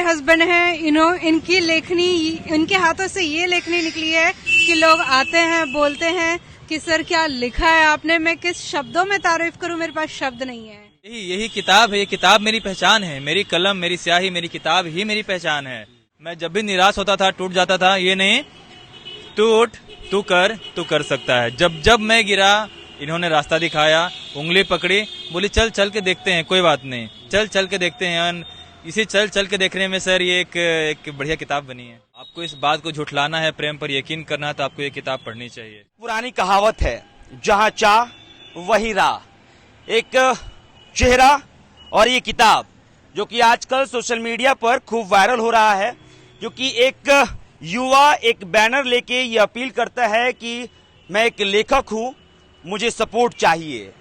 Husband हैं, इनकी लेखनी, इनके हाथों से ये लेखनी निकली है कि लोग आते हैं, बोलते हैं कि सर क्या लिखा है आपने, मैं किस शब्दों में तारीफ करूं, मेरे पास शब्द नहीं है। यही किताब है, ये किताब मेरी पहचान है, मेरी कलम, मेरी स्याही, मेरी किताब ही मेरी पहचान है। मैं जब भी निराश होता था, टूट जाता था, ये नहीं तू उठ, तू कर सकता है। जब जब मैं गिरा, इन्होंने रास्ता दिखाया, उंगली पकड़ी, बोली चल चल के देखते हैं, कोई बात नहीं, चल चल के देखते हैं। इसी चल चल के देखने में सर ये एक बढ़िया किताब बनी है। आपको इस बात को झुठलाना है, प्रेम पर यकीन करना है, तो आपको ये किताब पढ़नी चाहिए। पुरानी कहावत है, जहाँ चाह वही राह। एक चेहरा और ये किताब जो कि आजकल सोशल मीडिया पर खूब वायरल हो रहा है, जो कि एक युवा एक बैनर लेके ये अपील करता है कि मैं एक लेखक हूं, मुझे सपोर्ट चाहिए,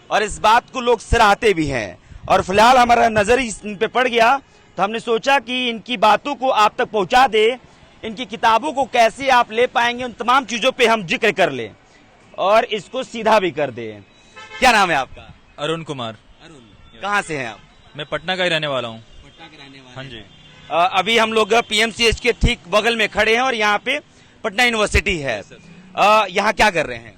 और इस बात को लोग सराहते भी हैं। और फिलहाल हमारा नजर इन पे पड़ गया, तो हमने सोचा कि इनकी बातों को आप तक पहुंचा दे, इनकी किताबों को कैसे आप ले पाएंगे, उन तमाम चीजों पे हम जिक्र कर लें और इसको सीधा भी कर दें। क्या नाम है आपका? अरुण कुमार। अरुण, कहाँ से हैं आप? मैं पटना का ही रहने वाला हूँ। पटना के रहने वाले? हाँ जी। अभी हम लोग पीएमसीएच के ठीक बगल में खड़े हैं और यहाँ पे पटना यूनिवर्सिटी है। यहाँ क्या कर रहे हैं?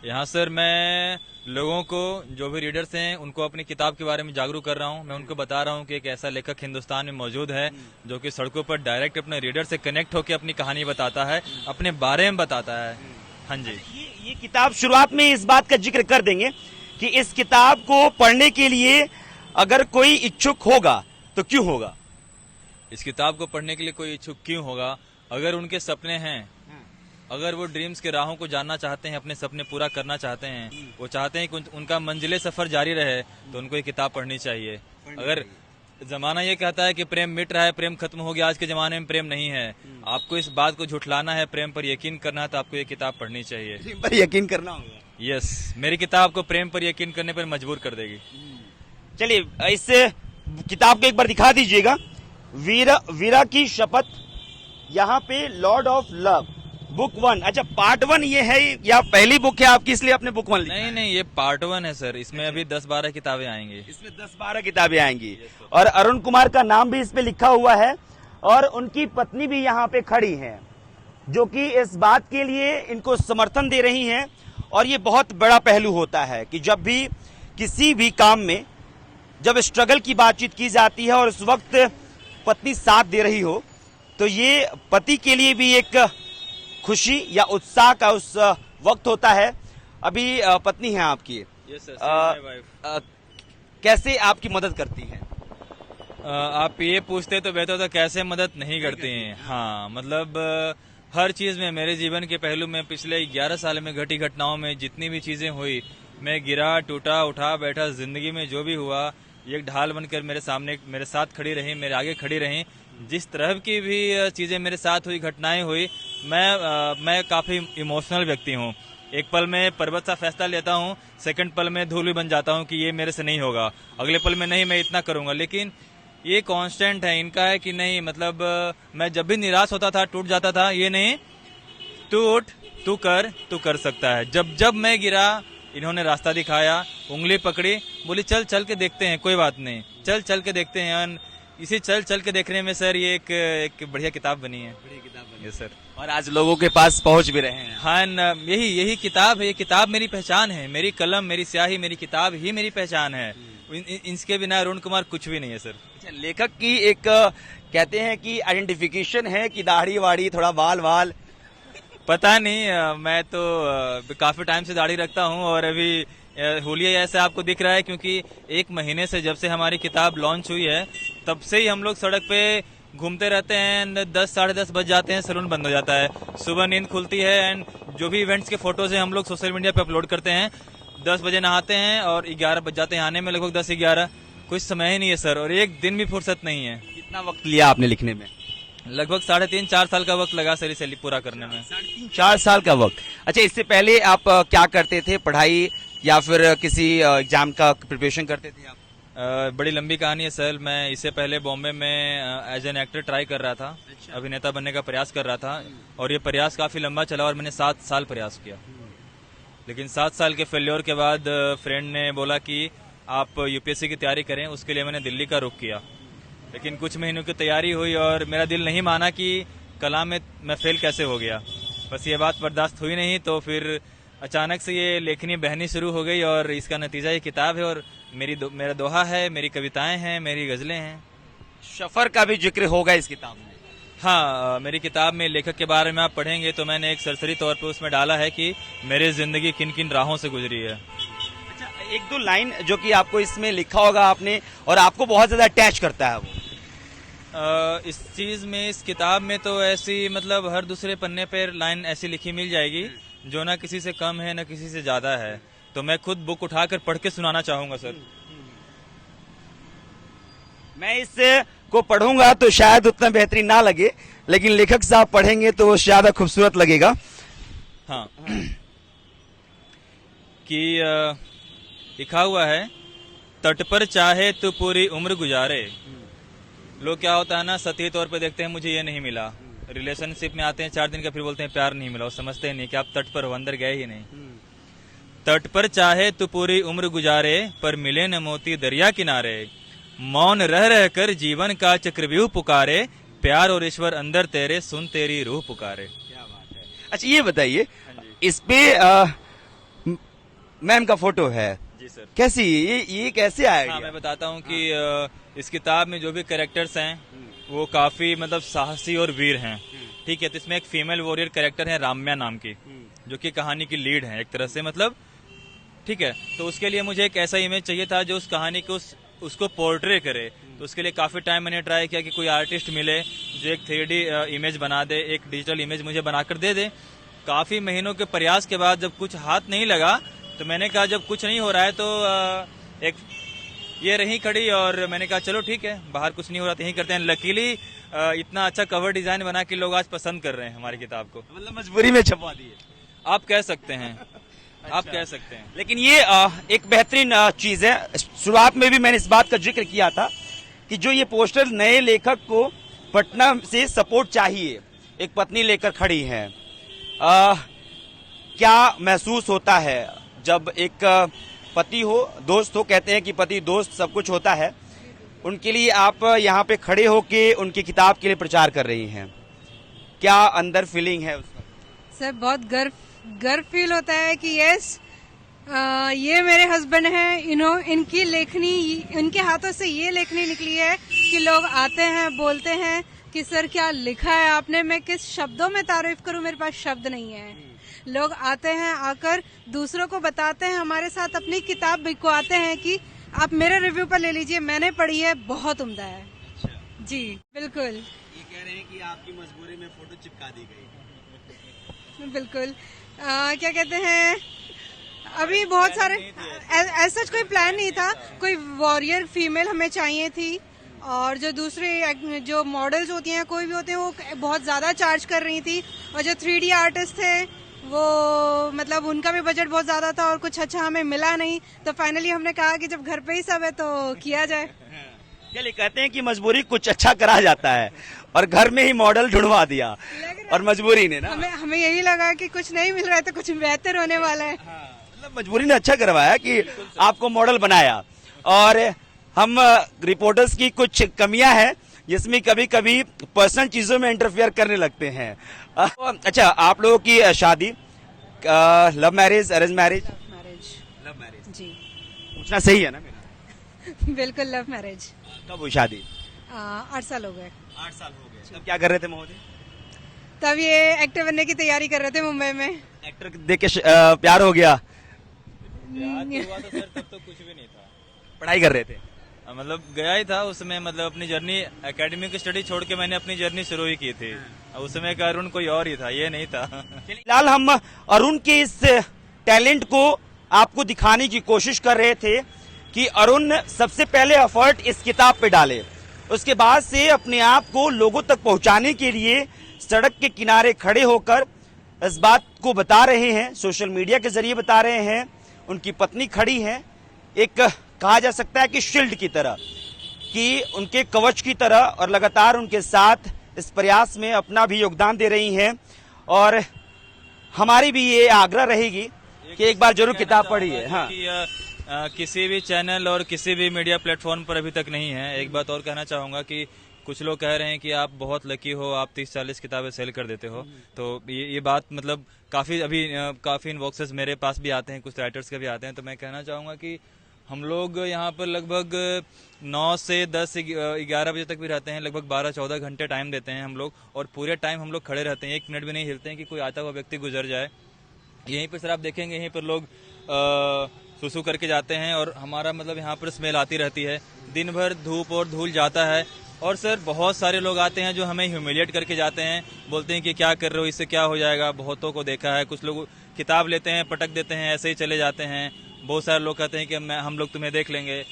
यहाँ सर मैं लोगों को, जो भी रीडर्स हैं, उनको अपनी किताब के बारे में जागरूक कर रहा हूँ। मैं उनको बता रहा हूँ कि एक ऐसा लेखक हिंदुस्तान में मौजूद है जो कि सड़कों पर डायरेक्ट अपने रीडर से कनेक्ट होकर अपनी कहानी बताता है, अपने बारे में बताता है। हाँ जी। ये किताब, शुरुआत में इस बात का जिक्र कर देंगे कि इस किताब को पढ़ने के लिए अगर कोई इच्छुक होगा तो क्यों होगा? इस किताब को पढ़ने के लिए कोई इच्छुक क्यों होगा? अगर उनके सपने हैं, अगर वो ड्रीम्स के राहों को जानना चाहते हैं, अपने सपने पूरा करना चाहते हैं, वो चाहते हैं कि उनका मंजिले सफर जारी रहे, तो उनको ये किताब पढ़नी चाहिए। अगर जमाना ये कहता है कि प्रेम मिट रहा है, प्रेम खत्म हो गया, आज के जमाने में प्रेम नहीं है, आपको इस बात को झुठलाना है, प्रेम पर यकीन करना है, तो आपको ये किताब पढ़नी चाहिए। प्रेम पर यकीन करना होगा। यस, मेरी किताब आपको प्रेम पर यकीन करने पर मजबूर कर देगी। चलिए इस किताब को एक बार दिखा दीजिएगा। वीरा की शपथ, यहाँ पे लॉर्ड ऑफ लव, बुक 1। अच्छा, पार्ट 1 ये है या पहली बुक है आपकी, इसलिए आपने बुक 1 लिखा? नहीं, ये पार्ट 1 है सर। इसमें अभी 10-12 किताबें आएंगी। इसमें 10-12 किताबें आएंगी और अरुण कुमार का नाम भी इस पे लिखा हुआ है और उनकी पत्नी भी यहाँ पे खड़ी हैं, जो कि इस बात के लिए इनको समर्थन दे रही हैं। और ये बहुत बड़ा पहलू होता है कि जब भी किसी भी काम में जब स्ट्रगल की बातचीत की जाती है और उस वक्त पत्नी साथ दे रही हो, तो ये पति के लिए भी एक खुशी या उत्साह का उस वक्त होता है। अभी पत्नी है आपकी? यस सर, कैसे आपकी मदद करती हैं? आप ये पूछते तो बेहतर था, कैसे मदद नहीं करती हैं। हाँ, मतलब हर चीज में, मेरे जीवन के पहलू में, पिछले 11 साल में घटी घटनाओं में जितनी भी चीजें हुई, मैं गिरा, टूटा, उठा, बैठा, जिंदगी में जो भी हुआ, ये एक ढाल बनकर मेरे सामने, मेरे साथ खड़ी रही, मेरे आगे खड़ी रही। जिस तरह की भी चीजें मेरे साथ हुई, घटनाएं हुई, मैं काफी इमोशनल व्यक्ति हूँ। एक पल में पर्वत सा फैसला लेता हूँ, सेकंड पल में धूल भी बन जाता हूँ कि ये मेरे से नहीं होगा, अगले पल में नहीं, मैं इतना करूंगा। लेकिन ये कांस्टेंट है इनका, है कि नहीं, मतलब मैं जब भी निराश होता था, टूट जाता था, ये नहीं तू उठ, तू कर सकता है। जब जब मैं गिरा, इन्होंने रास्ता दिखाया, उंगली पकड़ी, बोली चल चल के देखते हैं, कोई बात नहीं, चल चल के देखते हैं। इसी चल चल के देखने में सर ये एक बढ़िया किताब बनी है। बढ़िया किताब बनी है सर, और आज लोगों के पास पहुंच भी रहे हैं। हाँ, यही किताब है, ये किताब मेरी पहचान है, मेरी कलम, मेरी स्याही, मेरी किताब ही मेरी पहचान है। इसके बिना अरुण कुमार कुछ भी नहीं है सर। अच्छा, लेखक की एक कहते हैं कि आइडेंटिफिकेशन है कि दाढ़ी वाड़ी, थोड़ा बाल वाल? पता नहीं, मैं तो काफी टाइम से दाढ़ी रखता हूँ और अभी हुलिया ऐसा आपको दिख रहा है, क्योंकि 1 महीने से जब से हमारी किताब लॉन्च हुई है, तब से ही हम लोग सड़क पे घूमते रहते हैं। 10 साढ़े 10 बज जाते हैं, सैलून बंद हो जाता है, सुबह नींद खुलती है, एंड जो भी इवेंट्स के फोटोज हैं हम लोग सोशल मीडिया पे अपलोड करते हैं। 10 बजे नहाते हैं और 11 बज जाते हैं आने में, लगभग 10-11। कुछ समय ही नहीं है सर, और एक दिन भी फुर्सत नहीं है। कितना वक्त लिया आपने लिखने में? लगभग 3.5-4 साल का वक्त लगा सर इसे पूरा करने में। 3.5-4 साल का वक्त। अच्छा, इससे पहले आप क्या करते थे? पढ़ाई या फिर किसी एग्जाम का प्रिपरेशन करते थे आप? बड़ी लंबी कहानी है सर। मैं इससे पहले बॉम्बे में एज एन एक्टर ट्राई कर रहा था, अभिनेता बनने का प्रयास कर रहा था, और ये प्रयास काफी लंबा चला और मैंने 7 साल प्रयास किया। लेकिन 7 साल के फेल्योर के बाद फ्रेंड ने बोला कि आप यूपीएससी की तैयारी करें, उसके लिए मैंने दिल्ली का रुख किया। लेकिन कुछ महीनों की तैयारी हुई और मेरा दिल नहीं माना कि कला में मैं फेल कैसे हो गया। बस ये बात बर्दाश्त हुई नहीं, तो फिर अचानक से ये लेखनी बहनी शुरू हो गई और इसका नतीजा ये किताब है। और मेरा दोहा है, मेरी कविताएं हैं, मेरी गजलें हैं। सफर का भी जिक्र होगा इस किताब में। हाँ, मेरी किताब में लेखक के बारे में आप पढ़ेंगे तो मैंने एक सरसरी तौर पे उसमें डाला है कि मेरी जिंदगी किन किन राहों से गुजरी है। अच्छा, एक दो लाइन जो कि आपको इसमें लिखा होगा आपने और आपको बहुत ज्यादा अटैच करता है वो। इस चीज में, इस किताब में तो ऐसी मतलब हर दूसरे पन्ने पर लाइन ऐसी लिखी मिल जाएगी जो ना किसी से कम है ना किसी से ज्यादा है। तो मैं खुद बुक उठाकर पढ़ के सुनाना चाहूंगा सर। मैं इस को पढ़ूंगा तो शायद उतना बेहतरीन ना लगे, लेकिन लेखक साहब पढ़ेंगे तो वो ज्यादा खूबसूरत लगेगा। हाँ कि लिखा हुआ है, तट पर चाहे तो पूरी उम्र गुजारे। लोग क्या होता है ना, सतही तौर पे देखते हैं मुझे ये नहीं मिला, रिलेशनशिप में आते हैं 4 दिन का, फिर बोलते हैं प्यार नहीं मिला। वो समझते नहीं कि आप तट पर हो, अंदर गए ही नहीं। तट पर चाहे तो पूरी उम्र गुजारे, पर मिले न मोती दरिया किनारे। मौन रह रह कर जीवन का चक्रव्यूह पुकारे, प्यार और ईश्वर अंदर तेरे, सुन तेरी रूह पुकारे। क्या बात है। अच्छा, ये बताइए, इस पे मैम का फोटो है। जी सर। कैसी ये कैसे आया? हाँ, मैं बताता हूँ कि इस किताब में जो भी कैरेक्टर्स हैं वो काफी मतलब साहसी और वीर हैं। ठीक है, तो इसमें एक फीमेल वॉरियर कैरेक्टर है राम्या नाम की, जो कि कहानी की लीड है एक तरह से, मतलब ठीक है। तो उसके लिए मुझे एक ऐसा इमेज चाहिए था जो उस कहानी को उसको पोर्ट्रे करे। तो उसके लिए काफी टाइम मैंने ट्राई किया कि कोई आर्टिस्ट मिले जो एक 3D इमेज बना दे, एक डिजिटल इमेज मुझे बनाकर दे दे। काफी महीनों के प्रयास के बाद जब कुछ हाथ नहीं लगा तो मैंने कहा जब कुछ नहीं हो रहा है तो एक ये रही खड़ी, और मैंने कहा चलो ठीक है, बाहर कुछ नहीं हो रहा तो यही करते हैं। लकीली इतना अच्छा कवर डिजाइन बना के लोग आज पसंद कर रहे हैं हमारी किताब को। मतलब मजबूरी में छपवा दी है, आप कह सकते हैं। आप कह सकते हैं। लेकिन ये एक बेहतरीन चीज है। शुरुआत में भी मैंने इस बात का जिक्र किया था कि जो ये पोस्टर नए लेखक को पटना से सपोर्ट चाहिए, एक पत्नी लेकर खड़ी है। क्या महसूस होता है जब एक पति हो, दोस्त हो, कहते हैं कि पति दोस्त सब कुछ होता है, उनके लिए आप यहाँ पे खड़े होके उनकी किताब के लिए प्रचार कर रही हैं, क्या अंदर फीलिंग है उसका? सर बहुत गर्व फील होता है कि यस, ये मेरे हस्बैंड हैं। इनकी लेखनी, इनके हाथों से ये लेखनी निकली है कि लोग आते हैं, बोलते हैं कि सर क्या लिखा है आपने। मैं किस शब्दों में तारीफ करूं, मेरे पास शब्द नहीं है। लोग आते हैं, आकर दूसरों को बताते हैं, हमारे साथ अपनी किताब बिकवाते हैं कि आप मेरे रिव्यू पर ले लीजिए, मैंने पढ़ी है, बहुत उम्दा है। अच्छा। जी बिल्कुल। ये कह रहे हैं कि आपकी मजबूरी में फोटो चिपका दी गई। बिल्कुल। क्या कहते हैं, अभी बहुत सारे ऐसा कोई प्लान नहीं था। कोई वॉरियर फीमेल हमें चाहिए थी, और जो दूसरे जो मॉडल्स होती हैं, कोई भी होते हैं, वो बहुत ज्यादा चार्ज कर रही थी। और जो 3D आर्टिस्ट थे वो मतलब उनका भी बजट बहुत ज्यादा था और कुछ अच्छा हमें मिला नहीं। तो फाइनली हमने कहा कि जब घर पे ही सब है तो किया जाए। चलिए, कहते हैं कि मजबूरी कुछ अच्छा करा जाता है, और घर में ही मॉडल ढूंढवा दिया और मजबूरी ने ना, हमें यही लगा कि कुछ नहीं मिल रहा है तो कुछ बेहतर होने वाला है। मतलब मजबूरी ने अच्छा करवाया कि आपको मॉडल बनाया। और हम रिपोर्टर्स की कुछ कमियां हैं जिसमें कभी कभी पर्सनल चीजों में इंटरफेयर करने लगते हैं। अच्छा, आप लोगों की शादी love marriage, arrange marriage? Love marriage जी। पूछना सही है ना मेरा? बिल्कुल लव मैरिज। कब हुई शादी? 8 साल हो गए। 8 साल हो गए। तब क्या कर रहे थे महोदय? तब ये एक्टर बनने की तैयारी कर रहे थे मुंबई में। एक्टर देख के प्यार हो गया? हुआ तो सर तब तो कुछ भी नहीं था, पढ़ाई कर रहे थे? मतलब गया ही था उसमें, मतलब अपनी जर्नी, एकेडमी की स्टडी छोड़ के मैंने अपनी जर्नी शुरू ही की थी। उसमें का अरुण कोई और ही था, ये नहीं था। फिलहाल हम अरुण के इस टैलेंट को आपको दिखाने की कोशिश कर रहे थे कि अरुण सबसे पहले एफर्ट इस किताब पे डाले, उसके बाद से अपने आप को लोगों तक पहुंचाने के लिए सड़क के किनारे खड़े होकर इस बात को बता रहे हैं, सोशल मीडिया के जरिए बता रहे हैं। उनकी पत्नी खड़ी है, एक कहा जा सकता है कि शील्ड की तरह, कि उनके कवच की तरह, और लगातार उनके साथ इस प्रयास में अपना भी योगदान दे रही हैं। और हमारी भी ये आग्रह रहेगी कि एक बार जरूर किताब पढ़िए। हाँ, किसी भी चैनल और किसी भी मीडिया प्लेटफॉर्म पर अभी तक नहीं है। एक बात और कहना चाहूंगा कि कुछ लोग कह रहे हैं कि आप बहुत लकी हो, आप 30-40 किताबें सेल कर देते हो, तो ये बात मतलब काफी इनबॉक्सेस मेरे पास भी आते हैं, कुछ राइटर्स के भी आते हैं। तो मैं कहना चाहूंगा कि हम लोग यहाँ पर लगभग 9 से 10-11 बजे तक भी रहते हैं, लगभग 12-14 घंटे टाइम देते हैं हम लोग, और पूरे टाइम हम लोग खड़े रहते हैं, 1 मिनट भी नहीं हिलते हैं कि कोई आता हुआ व्यक्ति गुजर जाए। यहीं पर सर आप देखेंगे, यहीं पर लोग सुसु करके जाते हैं, और हमारा मतलब यहाँ पर स्मेल आती रहती है, दिन भर धूप और धूल जाता है। और सर बहुत सारे लोग आते हैं जो हमें ह्यूमिलिएट करके जाते हैं, बोलते हैं कि क्या कर रहे हो, इससे क्या हो जाएगा। बहुतों को देखा है, कुछ लोग किताब लेते हैं, पटक देते हैं, ऐसे ही चले जाते हैं। बहुत सारे लोग कहते हैं कि हम लोग तुम्हें देख लेंगे,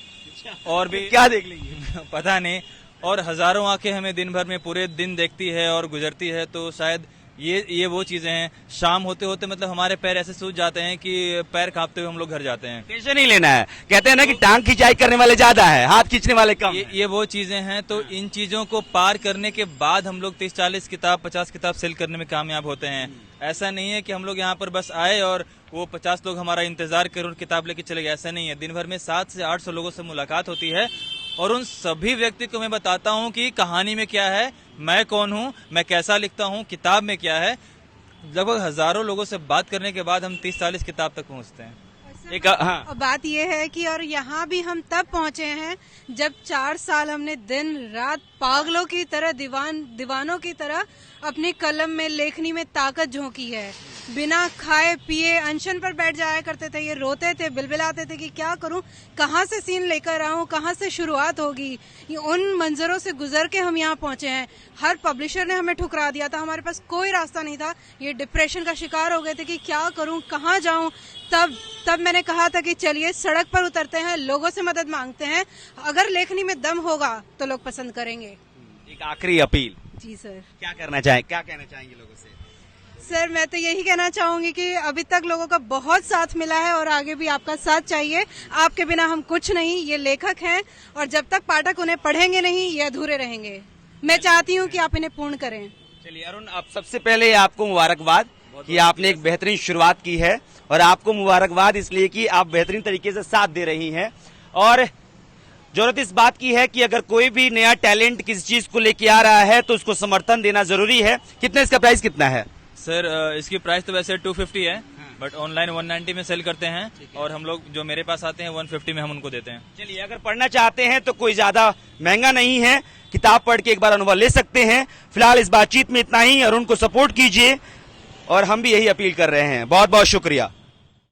और भी क्या देख लेंगे पता नहीं। और हजारों आंखें हमें दिन भर में पूरे दिन देखती है और गुजरती है, तो शायद ये वो चीजें हैं। शाम होते होते मतलब हमारे पैर ऐसे सूज जाते हैं कि पैर कांपते हुए हम लोग घर जाते हैं। टेंशन नहीं लेना है, कहते हैं ना कि टांग खिंचाई करने वाले ज्यादा है, हाथ खींचने वाले कम। ये वो चीजें हैं। तो इन चीजों को पार करने के बाद हम लोग 30-40 किताब 50 किताब सेल करने में कामयाब होते हैं। ऐसा नहीं है कि हम लोग यहाँ पर बस आए और वो 50 लोग हमारा इंतजार कर और किताब लेके चले गए, ऐसा नहीं है। दिन भर में 700 से 800 लोगों से मुलाकात होती है, और उन सभी व्यक्ति को मैं बताता हूँ कि कहानी में क्या है, मैं कौन हूँ, मैं कैसा लिखता हूँ, किताब में क्या है। लगभग हजारों लोगों से बात करने के बाद हम 30-40 किताब तक पहुँचते हैं। एक हाँ, बात यह है कि और यहाँ भी हम तब पहुँचे हैं जब 4 साल हमने दिन रात पागलों की तरह दीवानों की तरह अपनी कलम में लेखनी में ताकत झोंकी है। बिना खाए पिए अनशन पर बैठ जाया करते थे, ये रोते थे, बिलबिलाते थे कि क्या करूं, कहाँ से सीन लेकर आऊं, कहाँ से शुरुआत होगी। ये उन मंजरों से गुजर के हम यहाँ पहुंचे हैं। हर पब्लिशर ने हमें ठुकरा दिया था, हमारे पास कोई रास्ता नहीं था। ये डिप्रेशन का शिकार हो गए थे कि क्या करूं, कहाँ जाऊं। तब मैंने कहा था कि चलिए सड़क पर उतरते हैं, लोगों से मदद मांगते हैं, अगर लेखनी में दम होगा तो लोग पसंद करेंगे। एक आखिरी अपील। जी सर। क्या कहना चाहेंगे लोगों से? सर मैं तो यही कहना चाहूंगी कि अभी तक लोगों का बहुत साथ मिला है और आगे भी आपका साथ चाहिए। आपके बिना हम कुछ नहीं, ये लेखक हैं, और जब तक पाठक उन्हें पढ़ेंगे नहीं ये अधूरे रहेंगे। मैं चाहती हूँ कि आप इन्हें पूर्ण करें। चलिए अरुण, आप सबसे पहले आपको मुबारकबाद कि आपने एक बेहतरीन शुरुआत की है, और आपको मुबारकबाद इसलिए कि आप बेहतरीन तरीके से साथ दे रही हैं। और जरूरत इस बात की है कि अगर कोई भी नया टैलेंट किसी चीज को लेके आ रहा है तो उसको समर्थन देना जरूरी है। कितना इसका प्राइस कितना है? सर इसकी प्राइस तो वैसे 250 है, बट ऑनलाइन 190 में सेल करते हैं, और हम लोग जो मेरे पास आते हैं 150 में हम उनको देते हैं। चलिए, अगर पढ़ना चाहते हैं तो कोई ज्यादा महंगा नहीं है, किताब पढ़ के एक बार अनुभव ले सकते हैं। फिलहाल इस बातचीत में इतना ही, और उनको सपोर्ट कीजिए, और हम भी यही अपील कर रहे हैं। बहुत बहुत शुक्रिया।